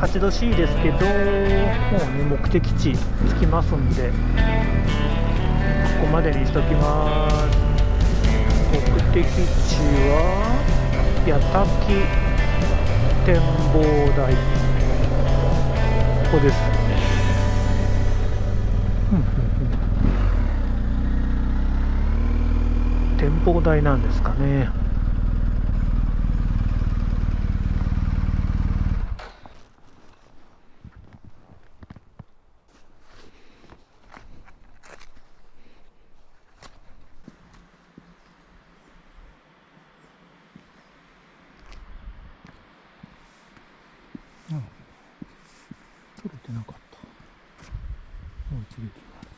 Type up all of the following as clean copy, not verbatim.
8度 C ですけど、もうね目的地着きますんで、ここまでにしときます。目的地は矢滝展望台、ここです。展望台なんですかね。取れてなかった。もう一度行きます。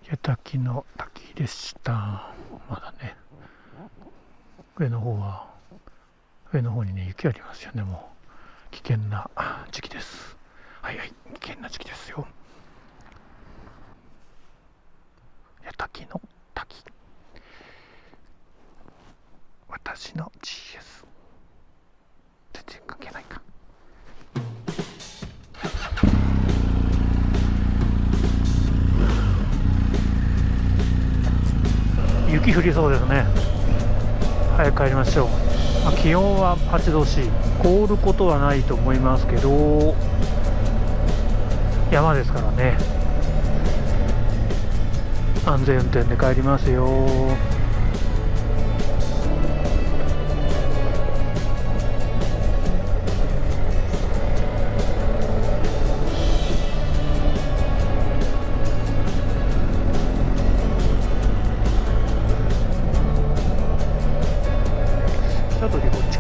矢滝の滝でした。まだね、上の方にね雪ありますよね。もう危険な時期です。はいはい、危険な時期ですよ。矢滝の滝、私の GS 全然関係ないか。雪降りそうですね。早く帰りましょう。気温は8度 C、 凍ることはないと思いますけど、山ですからね、安全運転で帰りますよ。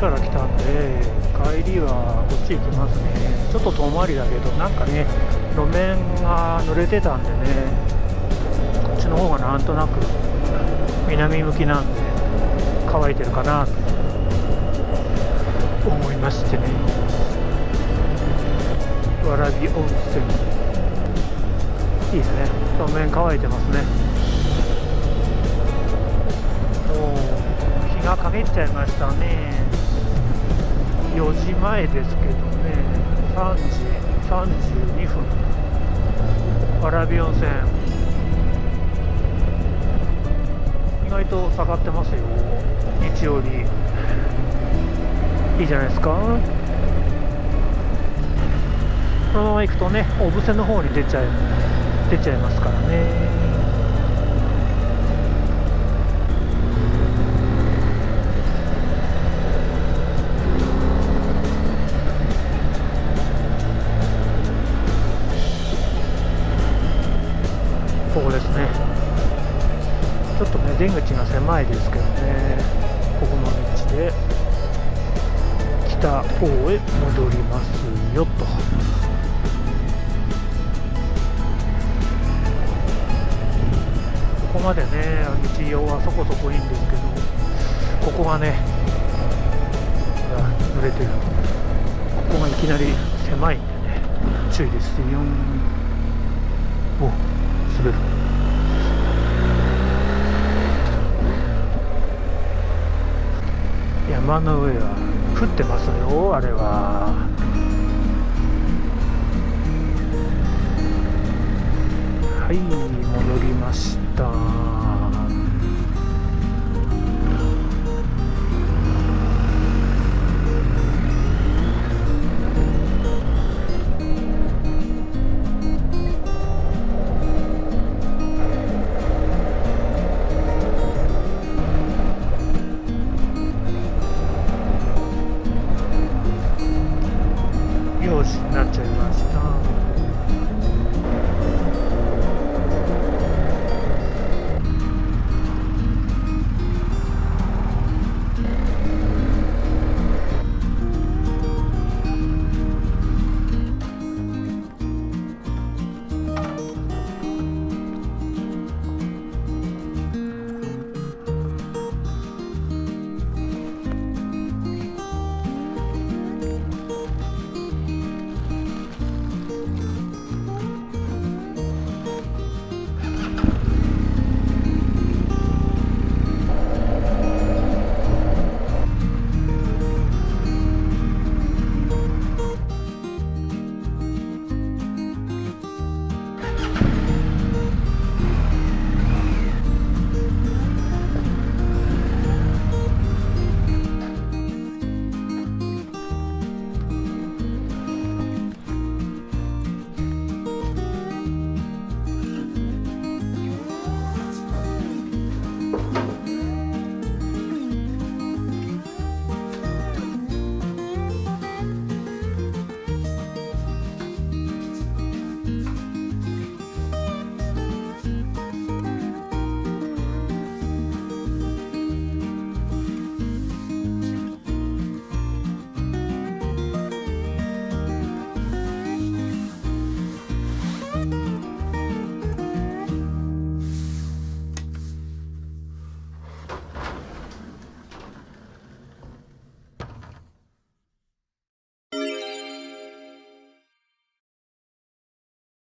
から来たんで、帰りはこっち行きますね。ちょっと遠回りだけど、なんかね路面が濡れてたんでね、こっちの方がなんとなく南向きなんで乾いてるかなと思いましてね。蕨温泉いいですね。路面乾いてますね。もう日が陰っちゃいましたね。4時前ですけどね、3時32分、蕨温泉意外と下がってますよ。日曜日いいじゃないですか。このまま行くとね、小布施の方に出ちゃいますからね。ここですね。ちょっとね出口が狭いですけどね、ここの道で北方へ戻りますよと。ここまでね道用はそこそこいいんですけど、ここがね濡れてる。ここがいきなり狭いんでね注意ですよ。お、滑る。山の上は降ってますよ、あれは。はい、戻りました。